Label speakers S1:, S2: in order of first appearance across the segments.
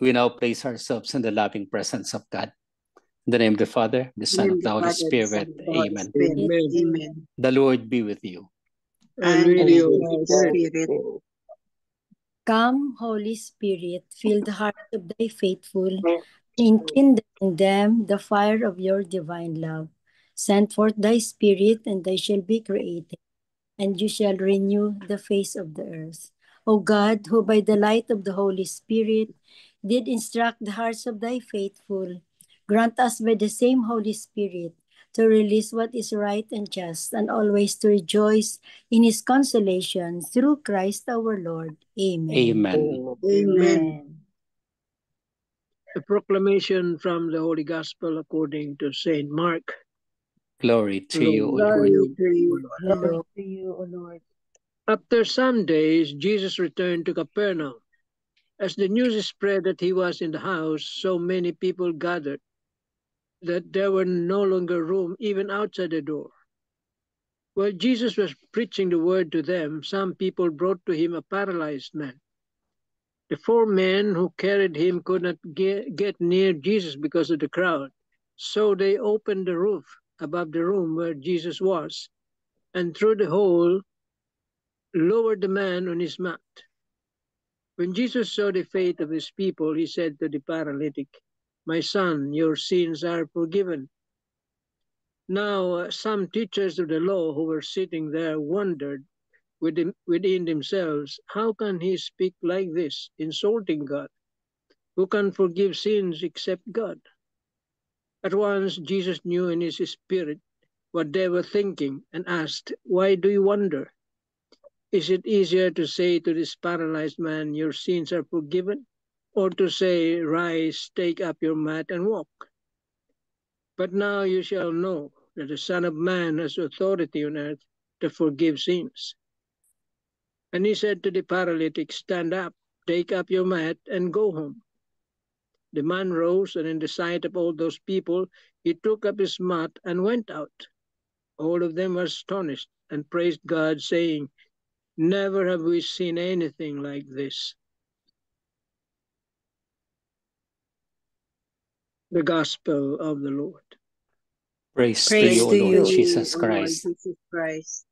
S1: We now place ourselves in the loving presence of God. In the name of the Father, the Son, of the Holy Spirit. Amen.
S2: Amen.
S1: The Lord be with you.
S2: And with your spirit.
S3: Come, Holy Spirit, fill the hearts of thy faithful, enkindle in them the fire of your divine love. Send forth thy Spirit, and they shall be created, and you shall renew the face of the earth. O God, who by the light of the Holy Spirit did instruct the hearts of thy faithful, grant us by the same Holy Spirit to release what is right and just, and always to rejoice in his consolation through Christ our Lord. Amen.
S1: Amen.
S2: Amen. A proclamation from the Holy Gospel according to Saint Mark.
S1: Glory to you, O Lord.
S2: Glory to you, O Lord.
S3: Glory
S4: to you, O Lord.
S2: After some days, Jesus returned to Capernaum. As the news spread that he was in the house, so many people gathered that there were no longer room even outside the door. While Jesus was preaching the word to them, some people brought to him a paralyzed man. The 4 men who carried him could not get near Jesus because of the crowd. So they opened the roof above the room where Jesus was, and through the hole lowered the man on his mat. When Jesus saw the faith of his people, he said to the paralytic, "My son, your sins are forgiven." Now some teachers of the law who were sitting there wondered within themselves, "How can he speak like this, insulting God? Who can forgive sins except God?" At once Jesus knew in his spirit what they were thinking and asked, "Why do you wonder? Is it easier to say to this paralyzed man, 'Your sins are forgiven,' or to say, 'Rise, take up your mat and walk'? But now you shall know that the Son of Man has authority on earth to forgive sins." And he said to the paralytic, "Stand up, take up your mat, and go home." The man rose, and in the sight of all those people, he took up his mat and went out. All of them were astonished and praised God, saying, "Never have we seen anything like this." The Gospel of the Lord.
S1: Praise to
S4: Praise
S1: you, O
S4: to
S1: Lord
S4: you,
S1: Jesus
S2: O Lord
S1: Christ.
S2: Jesus Christ.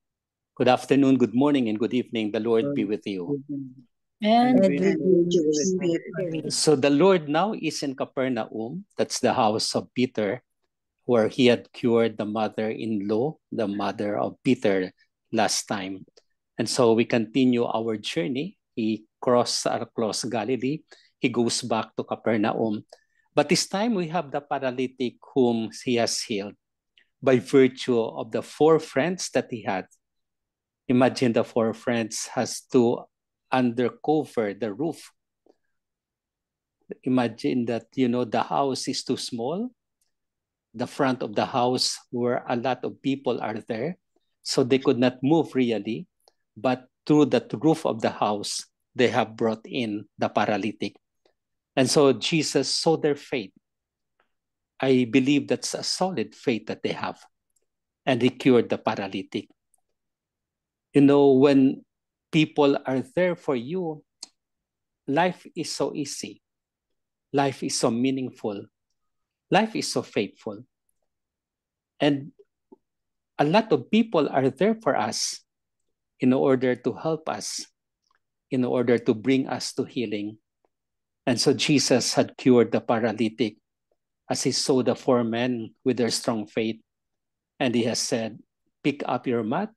S1: Good afternoon, good morning, and good evening. The Lord be with you.
S3: and
S2: with
S3: with
S2: your
S3: your
S2: spirit.
S3: spirit.
S1: So the Lord now is in Capernaum. That's the house of Peter, where he had cured the mother-in-law, the mother of Peter, last time. And so we continue our journey. He crossed across Galilee. He goes back to Capernaum. But this time we have the paralytic whom he has healed by virtue of the 4 friends that he had. Imagine the 4 friends has to undercover the roof. Imagine that, the house is too small. The front of the house where a lot of people are there, so they could not move really. But through the roof of the house, they have brought in the paralytic. And so Jesus saw their faith. I believe that's a solid faith that they have. And he cured the paralytic. When people are there for you, life is so easy. Life is so meaningful. Life is so faithful. And a lot of people are there for us in order to help us, in order to bring us to healing. And so Jesus had cured the paralytic as he saw the 4 men with their strong faith. And he has said, "Pick up your mat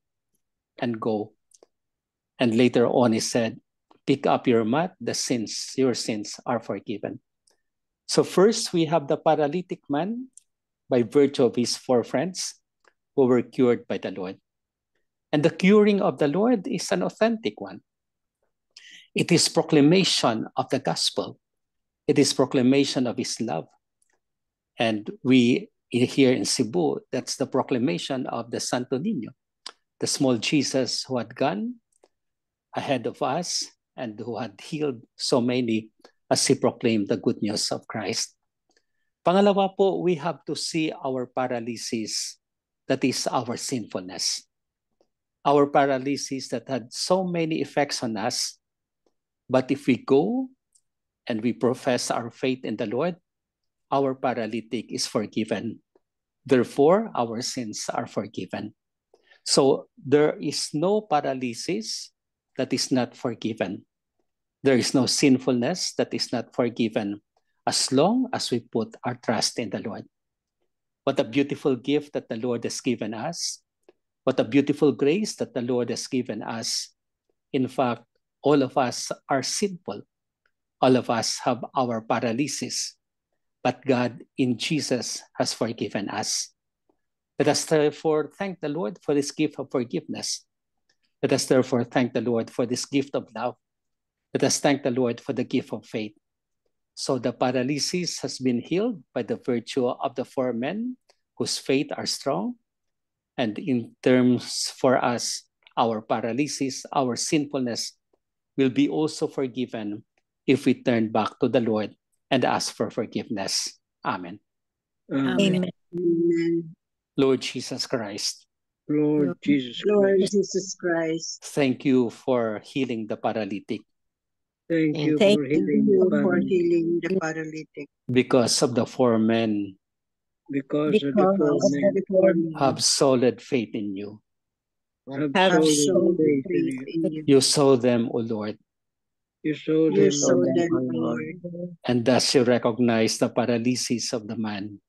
S1: and go." And later on he said, "Pick up your mat, your sins are forgiven." So first we have the paralytic man by virtue of his 4 friends who were cured by the Lord. And the curing of the Lord is an authentic one. It is proclamation of the gospel. It is proclamation of his love. And we here in Cebu, that's the proclamation of the Santo Niño, the small Jesus who had gone ahead of us and who had healed so many as he proclaimed the good news of Christ. Pangalawa po, we have to see our paralysis, that is our sinfulness. Our paralysis that had so many effects on us, But if we go and we profess our faith in the Lord, our paralytic is forgiven. Therefore, our sins are forgiven. So there is no paralysis that is not forgiven. There is no sinfulness that is not forgiven as long as we put our trust in the Lord. What a beautiful gift that the Lord has given us. What a beautiful grace that the Lord has given us. In fact, all of us are sinful. All of us have our paralysis. But God in Jesus has forgiven us. Let us therefore thank the Lord for this gift of forgiveness. Let us therefore thank the Lord for this gift of love. Let us thank the Lord for the gift of faith. So the paralysis has been healed by the virtue of the 4 men whose faith are strong. And in terms for us, our paralysis, our sinfulness will be also forgiven if we turn back to the Lord and ask for forgiveness. Amen.
S3: Amen.
S4: Amen.
S1: Lord Jesus Christ,
S2: Lord Jesus
S4: Lord
S2: Christ,
S4: Jesus Christ,
S1: thank you for healing the paralytic.
S2: thank you
S3: Thank
S2: for
S4: thank
S2: healing
S4: you
S2: the
S4: for
S2: paralytic.
S4: healing the paralytic.
S1: Because of the 4 men
S2: Because of the
S3: Because
S2: 4
S3: of
S2: men
S3: the
S4: For
S1: have solid faith in you.
S2: have
S4: have
S2: solid
S4: solid
S2: faith in
S4: faith
S2: you.
S4: in you.
S1: You saw them, O Lord,
S2: You saw
S4: You
S2: them,
S4: saw
S2: Lord,
S4: them, Lord,
S1: and thus you recognize the paralysis of the man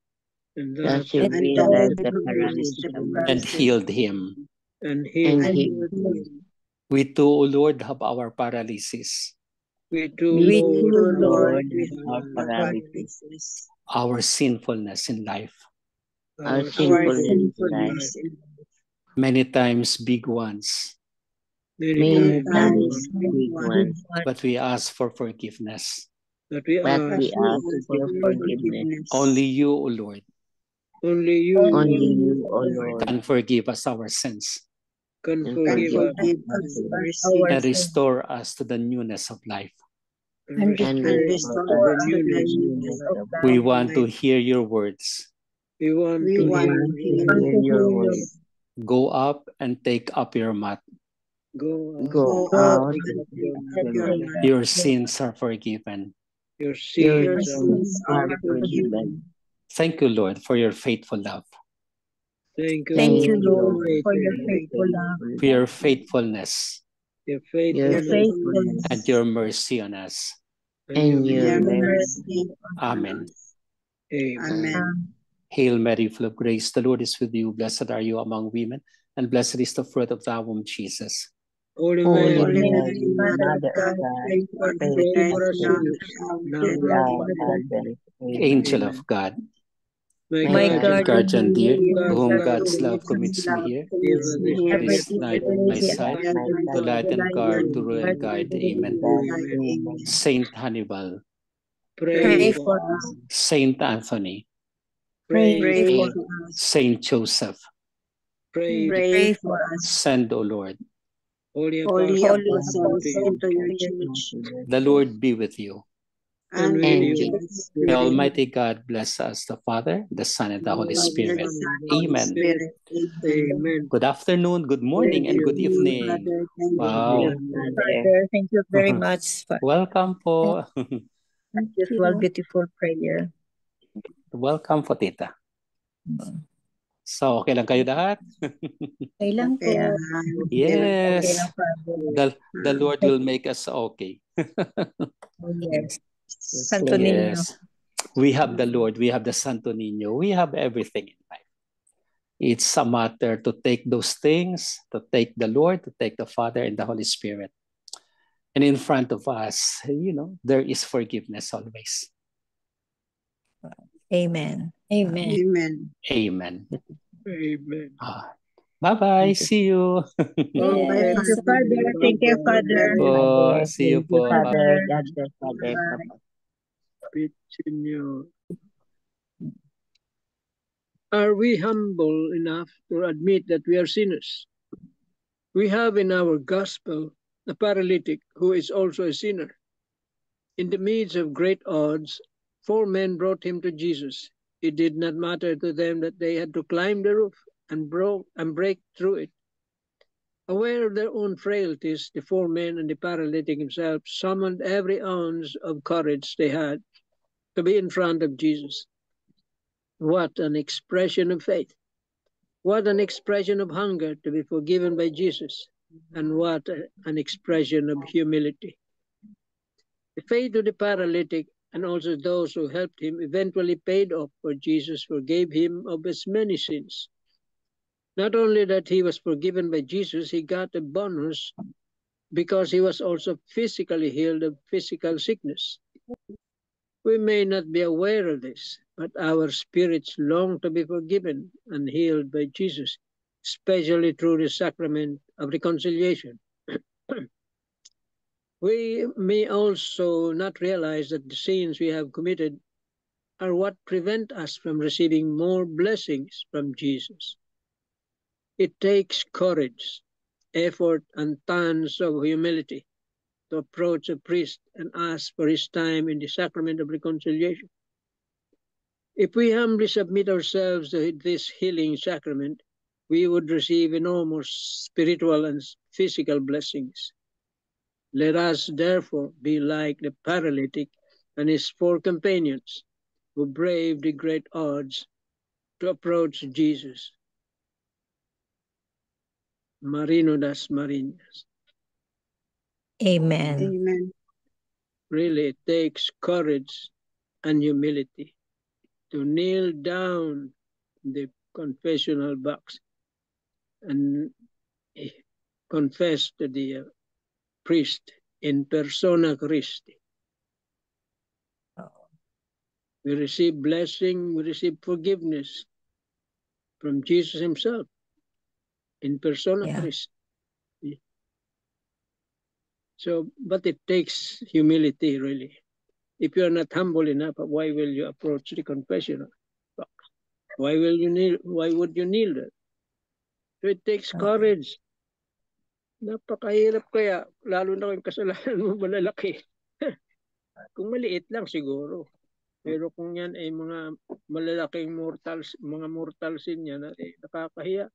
S2: and
S5: Thus
S2: thus
S5: you
S2: you
S4: and
S5: realized
S4: thus
S5: the
S4: released
S5: paralysis
S4: the
S5: of man
S1: and
S4: paralysis
S1: healed him.
S2: and
S5: and
S2: healed
S4: and
S2: him.
S5: healed
S4: healed
S5: him.
S4: him.
S1: We too, O Lord, have our paralysis,
S2: We too,
S4: We
S2: Lord,
S4: too,
S2: have
S4: Lord,
S5: Lord,
S4: we
S5: have our
S4: have the
S5: paralysis,
S4: paralysis,
S1: our sinfulness in life.
S5: our
S4: our
S5: sinfulness in life.
S4: sinfulness in
S1: Many times big ones,
S2: many
S5: Many
S2: times,
S5: times big ones,
S1: but we ask for forgiveness.
S2: but we
S5: but
S2: ask
S5: we
S4: but we
S2: for
S5: ask
S4: ask
S5: for
S4: for
S2: forgiveness.
S5: forgiveness.
S4: forgiveness.
S1: Only you, O Lord,
S2: Only you,
S5: Only
S2: O
S5: you, O
S2: Lord,
S5: Lord,
S1: can forgive us our sins
S2: can
S5: can
S4: Can
S2: forgive us
S4: forgive
S2: our
S4: us
S2: sins
S4: our
S1: and
S4: sins
S1: restore us to the newness of life.
S2: and
S3: and
S5: and
S4: and
S2: restore us
S4: restore
S2: to the
S4: us to the
S2: newness of
S4: newness
S2: life.
S4: of
S1: We
S4: our
S1: want to
S4: life.
S1: hear your words.
S2: We want
S4: We
S2: to
S5: we
S4: want
S2: hear
S4: to
S5: want to
S4: hear
S2: you.
S5: hear your
S4: your
S5: word.
S4: voice.
S1: Go up and take up your mat.
S2: Go out
S5: Go
S4: Go
S2: and
S4: out
S5: out
S2: take
S4: and
S5: and
S2: up
S4: take
S2: your
S5: take
S4: up
S5: your
S4: your
S2: mat.
S5: mat.
S4: mat.
S1: Your sins are forgiven.
S2: Your
S5: Your
S4: Your
S2: sins are
S4: sins are
S5: are
S2: forgiven.
S5: forgiven.
S4: forgiven.
S1: Thank you, Lord, for your faithful love,
S2: Thank you,
S3: Thank you,
S2: Lord,
S5: Thank you,
S2: for
S3: Lord,
S2: your
S5: Lord,
S3: for
S5: for
S3: your
S2: faithful
S5: your
S2: love,
S3: faithful love,
S5: faithful
S1: for your
S5: love,
S1: faithfulness,
S2: your
S5: your
S3: your
S2: faithfulness,
S3: faithfulness,
S1: and
S5: faithfulness,
S1: your mercy on us.
S2: and your
S5: and your
S4: Your
S2: mercy.
S5: mercy.
S4: mercy on
S1: Amen.
S4: us.
S2: Amen.
S4: Amen.
S1: Hail Mary, full of grace, the Lord is with you. Blessed are you among women, and blessed is the fruit of thy womb, Jesus.
S2: Holy
S5: Holy
S2: Mary,
S4: Holy
S5: Mary,
S4: Mary,
S3: Mother
S4: Mother
S3: of
S4: of
S5: Mother of
S3: God,
S4: God,
S5: God,
S3: pray
S4: pray
S3: for
S4: for
S3: us,
S4: us
S5: pray
S2: pray
S5: for
S4: now
S2: for
S5: us
S2: us
S4: and at
S5: sinners,
S4: the
S2: sinners,
S4: hour of
S2: now
S3: who
S4: our
S2: and
S5: now
S3: pray
S2: at
S4: death.
S3: for
S2: our
S5: and
S3: us.
S2: death.
S5: at the death.
S1: Angel
S5: Amen.
S1: of God,
S2: My
S5: My
S3: My
S2: guardian
S5: guardian
S1: guardian
S3: guardian
S1: dear,
S2: dear,
S3: dear,
S1: to
S2: God's
S1: whom
S3: that
S2: love
S1: God's
S3: who
S1: love
S2: commits
S1: commits
S3: commits
S1: me
S3: love
S1: here,
S3: to
S2: favor
S3: us.
S2: this
S5: Here,
S2: day
S3: Everything
S1: rest
S3: that
S1: night
S2: at
S1: by
S3: is
S4: Everything
S1: side,
S4: that
S5: my
S4: I
S1: to
S3: the
S5: side,
S1: light
S4: do,
S1: and
S3: light
S1: guard,
S3: and
S1: to
S4: light
S1: rule
S4: and
S1: and
S3: guard
S4: light,
S1: guide.
S3: to the
S1: Amen.
S5: God,
S4: light.
S5: amen.
S4: Amen.
S1: Saint Hannibal,
S2: Pray
S3: pray
S4: Pray
S2: for
S3: for
S4: for
S2: us.
S3: us.
S4: us.
S1: Saint Anthony,
S3: Pray
S2: Pray
S4: Pray
S2: for
S3: for
S5: Pray
S2: us.
S4: for
S5: for
S4: us.
S1: Saint Joseph,
S2: Pray for
S4: Pray
S3: pray
S4: for
S3: for
S4: us.
S3: us.
S1: send, O Lord.
S2: Holy
S4: Holy
S2: Apostles,
S3: Holy
S2: send
S5: God,
S2: unto
S4: apostles,
S2: you,
S4: send
S3: Apostles,
S4: to your
S3: to your
S4: church,
S1: The Lord be with you.
S2: and
S4: and
S2: with
S4: with
S5: and
S2: you.
S5: with
S4: your
S3: church.
S1: May
S2: With
S4: spirit.
S2: you.
S1: Almighty God bless us, the Father, the Son, and the Holy
S2: Lord,
S4: Father,
S1: Spirit.
S4: the
S2: Son,
S4: Son,
S2: and Holy
S4: Holy
S1: Amen.
S2: Spirit.
S4: Spirit. Amen.
S2: Amen.
S1: Good afternoon, good morning, and
S4: Thank
S1: good
S4: you,
S1: evening.
S4: Father. Thank
S5: good
S1: Wow.
S4: you.
S5: evening,
S3: Thank you,
S5: Father.
S3: Father. Thank you very much for
S1: Welcome po.
S3: that usual beautiful prayer.
S1: Welcome po, Tita. So, okay lang kayo lahat?
S3: Okay lang
S4: Okay,
S3: po. Okay
S1: Yes.
S3: lang, Father.
S1: The Lord will make us okay.
S3: Oh, yes.
S5: Okay.
S3: Santo Niño.
S1: Yes. We have the Lord. We have the Santo Niño. We have everything in life. It's a matter to take those things, to take the Lord, to take the Father and the Holy Spirit. And in front of us, there is forgiveness always.
S3: Amen. Amen.
S4: Amen.
S1: Amen.
S2: Amen.
S1: Bye-bye. See you.
S2: Bye-bye,
S3: Thank you, Father. Thank you, Father.
S1: Po. See you
S5: Thank you,
S1: po.
S5: Father.
S1: Bye.
S5: God bless, Father.
S3: Bye.
S5: Bye-bye.
S2: Continue. Are we humble enough to admit that we are sinners? We have in our gospel a paralytic who is also a sinner. In the midst of great odds, 4 men brought him to Jesus. It did not matter to them that they had to climb the roof and break through it. Aware of their own frailties, the four men and the paralytic himself summoned every ounce of courage they had to be in front of Jesus. What an expression of faith! What an expression of hunger to be forgiven by Jesus! And what an expression of humility! The faith of the paralytic and also those who helped him eventually paid off, for Jesus forgave him of his many sins. Not only that he was forgiven by Jesus, he got a bonus because he was also physically healed of physical sickness. We may not be aware of this, but our spirits long to be forgiven and healed by Jesus, especially through the sacrament of reconciliation. We may also not realize that the sins we have committed are what prevent us from receiving more blessings from Jesus. It takes courage, effort, and tons of humility to approach a priest and ask for his time in the sacrament of reconciliation. If we humbly submit ourselves to this healing sacrament, we would receive enormous spiritual and physical blessings. Let us therefore be like the paralytic and his four companions who braved the great odds to approach Jesus. Marino das Marinas.
S6: Amen.
S4: Amen.
S2: Really, it takes courage and humility to kneel down in the confessional box and confess to the priest in persona Christi. We receive blessing, we receive forgiveness from Jesus himself in persona
S6: Yeah.
S2: Christi. So, but it takes humility, really. If you're not humble enough, why will you approach the confessional box? Why will you kneel? Why would you kneel there? So it takes courage. Napakahirap kaya, lalo na kung kasalanan mo malalaki. Kung maliit lang siguro. Pero kung yan ay mga malalaking mga mortal sin yan, nakakahiya.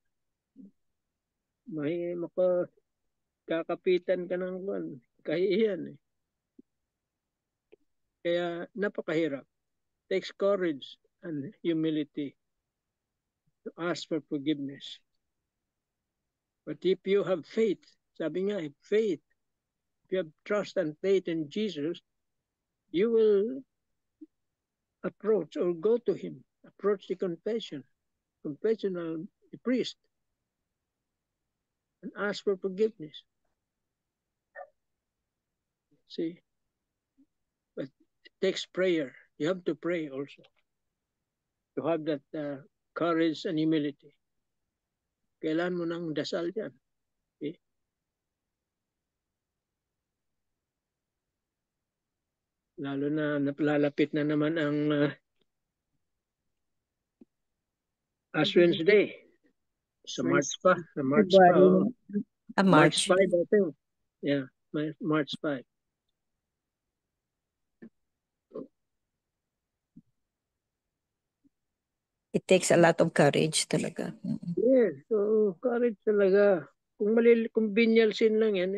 S2: Makakapitan ka ng kahihiyan. Kaya napakahirap. Takes courage and humility to ask for forgiveness. But if you have faith, sabi nga, faith, if you have trust and faith in Jesus, you will approach or go to him, approach the confessional priest, and ask for forgiveness. See, but it takes prayer. You have to pray also to have that courage and humility. Kailan mo ng dasal yan. Okay? Lalo na nalalapit na naman ang Ash Wednesday. Sa March pa. Sa March pa. Oh. March 5, I think. Yeah, March 5.
S6: It takes a lot of courage talaga.
S2: Yes, so courage talaga. Kung venial sin lang yan,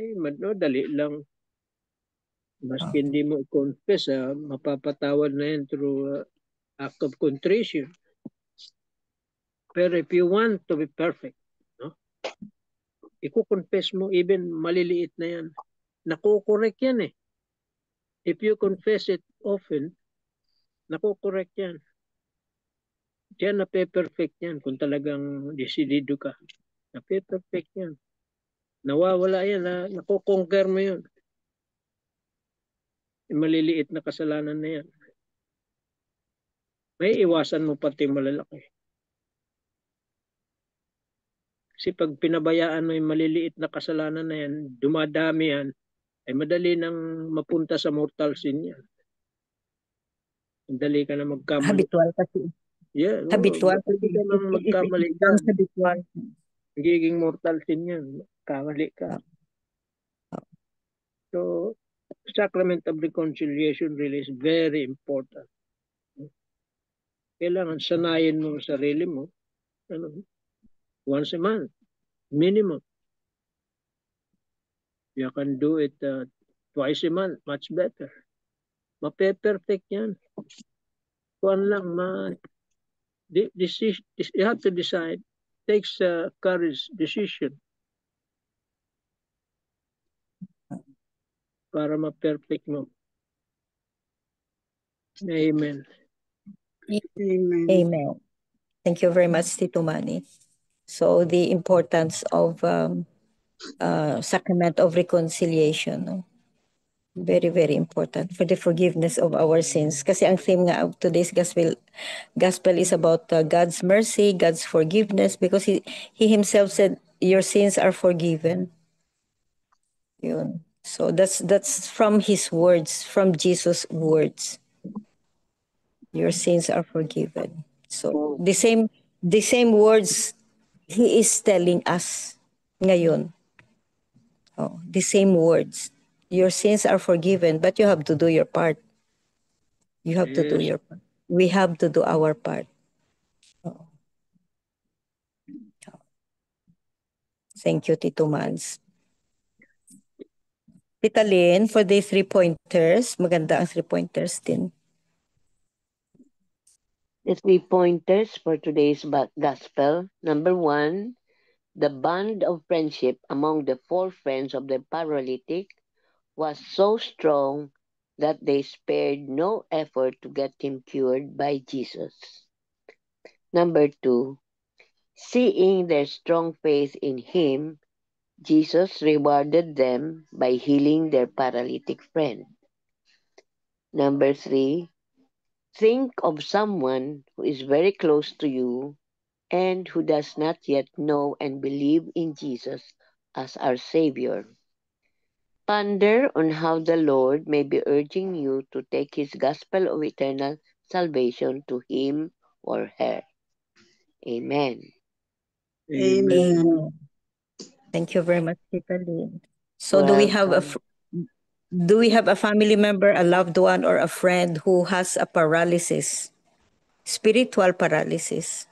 S2: dali lang. Maski hindi mo confess, mapapatawad na yan through act of contrition. Pero if you want to be perfect, no? Iko-confess mo, even maliliit na yan. Nakukorek yan eh. If you confess it often, nakukorek yan. Diyan nape-perfect yan kung talagang desidido ka. Nape-perfect yan. Nawawala yan, nakukonquer mo yun. Maliliit na kasalanan na yan. May iwasan mo pati malalaki. Kasi pag pinabayaan mo yung maliliit na kasalanan na yan, dumadami yan, ay madali nang mapunta sa mortal sin yan. Madali ka na magkamali.
S6: Habitual kasi.
S2: Yeah,
S6: Habitual
S2: kasi. Ka nang magkamali ka.
S6: Habitual.
S2: Nagiging mortal sin yan. Kamali ka. So, sacrament of reconciliation really is very important. Kailangan sanayin mo ang sarili mo. Once a month, minimum. You can do it twice a month, much better. Mape-perfect yan. Kuan lang, you have to decide. Takes courage decision para ma-perfect mo. Amen.
S4: Amen.
S6: Amen. Thank you very much, Tito Manny. So the importance of sacrament of reconciliation, no? Very, very important for the forgiveness of our sins. Kasi ang theme nga of today's gospel is about God's mercy, God's forgiveness, because he himself said, your sins are forgiven. Yun. So that's from his words, from Jesus' words. Your sins are forgiven. So the same words he is telling us ngayon. Oh, the same words. Your sins are forgiven, but you have to do your part. You have to do
S2: Yes.
S6: your part. We have to do our part. Oh. Thank you, Tito Mans. Tita Lynn, for the 3 pointers, maganda ang 3 pointers din.
S5: The 3 pointers for today's gospel. Number 1, the bond of friendship among the 4 friends of the paralytic was so strong that they spared no effort to get him cured by Jesus. Number 2, seeing their strong faith in him, Jesus rewarded them by healing their paralytic friend. Number 3, think of someone who is very close to you and who does not yet know and believe in Jesus as our Savior. Ponder on how the Lord may be urging you to take His gospel of eternal salvation to him or her. Amen.
S4: Amen.
S6: Thank you very much, Tita Lynn. So do we have a family member, a loved one, or a friend who has a paralysis? Spiritual paralysis.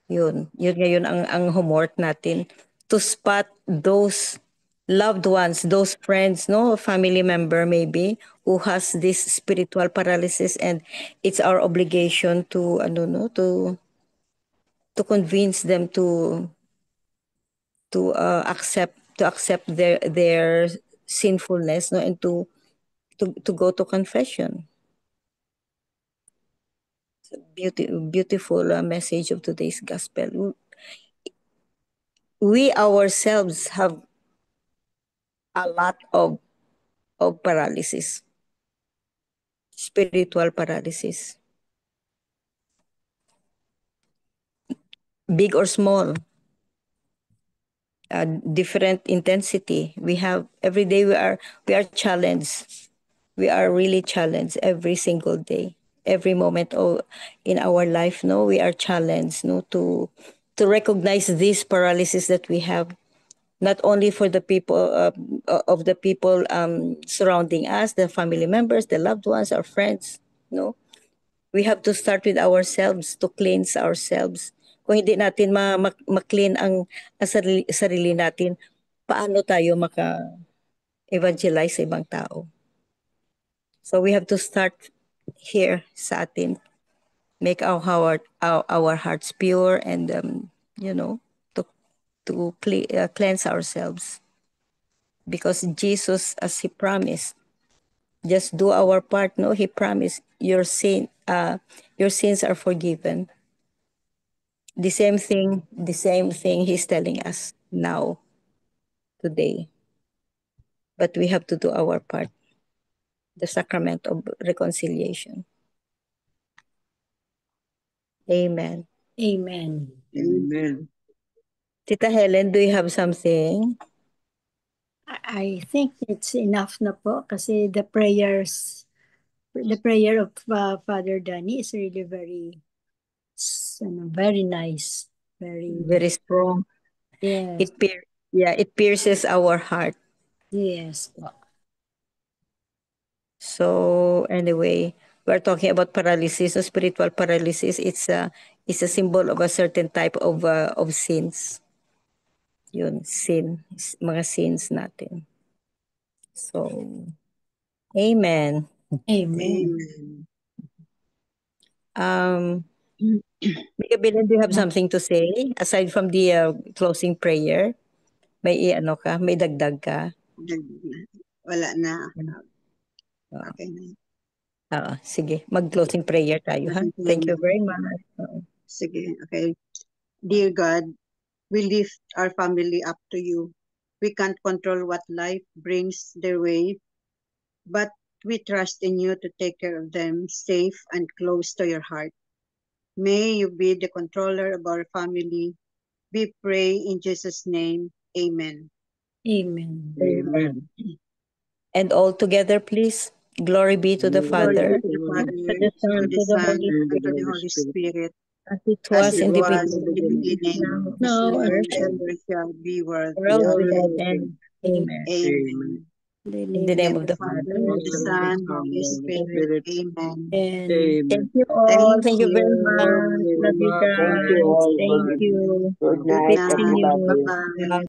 S6: Yun ngayon ang homework natin, to spot those loved ones, those friends, no, family member maybe who has this spiritual paralysis, and it's our obligation to to convince them to accept their sinfulness, no, and to go to confession. Beautiful message of today's gospel. We ourselves have a lot of paralysis, spiritual paralysis, big or small, different intensity. We have every day. We are challenged. We are really challenged every single day, every moment in our life. No, we are challenged. No, to recognize this paralysis that we have, not only for the people of the people surrounding us, the family members, the loved ones, our friends. No, we have to start with ourselves, to cleanse ourselves. Kung hindi natin ma-clean ang sarili natin, paano tayo maka-evangelize sa ibang tao? So we have to start here sa atin. Make our hearts pure and to cleanse ourselves. Because Jesus, as He promised, just do our part. No, He promised your sins are forgiven. The same thing He's telling us now, today. But we have to do our part. The sacrament of reconciliation. Amen.
S3: Amen.
S2: Amen.
S6: Tita Helen, do you have something?
S3: I think it's enough na po kasi the prayer of Father Danny is really very nice.
S6: Very strong.
S3: Yes.
S6: It pierces our heart.
S3: Yes po.
S6: So anyway, we're talking about paralysis, so spiritual paralysis. It's a symbol of a certain type of sins. Yun, sin, mga sins natin. So, amen.
S3: Amen.
S4: Amen.
S6: Mika Bilan, do you have something to say aside from the closing prayer? May ano ka? May dagdag ka?
S4: Wala na.
S6: Oo.
S4: Okay na.
S6: Sige. Mag-closing prayer tayo, ha? Thank you very much.
S4: Sige, okay. Dear God, we lift our family up to you. We can't control what life brings their way, but we trust in you to take care of them safe and close to your heart. May you be the controller of our family. We pray in Jesus' name. Amen.
S3: Amen.
S6: Amen. And all together, please. Glory be to the Father,
S4: Glory be to the Father,
S6: to the Son,
S4: to the Son, and to the Holy Spirit,
S6: as it
S4: as
S6: was
S4: it
S6: in the
S4: was in the
S6: beginning,
S4: beginning,
S6: now,
S4: is
S6: and
S4: now, and ever shall be, world
S6: world
S4: without
S6: without
S4: end.
S6: end. Amen.
S4: Amen.
S6: In the name of the
S4: Father,
S6: Father,
S4: the Son, Holy Spirit. Amen.
S3: And
S6: thank you all.
S4: Thank
S6: Thank you very
S4: you.
S6: much. Love you
S5: Thank you
S6: guys.
S5: all.
S6: Thank you.
S5: Good
S4: Good
S5: night,
S6: Fixing
S4: night.
S6: you.
S5: everybody.
S4: Bye-bye.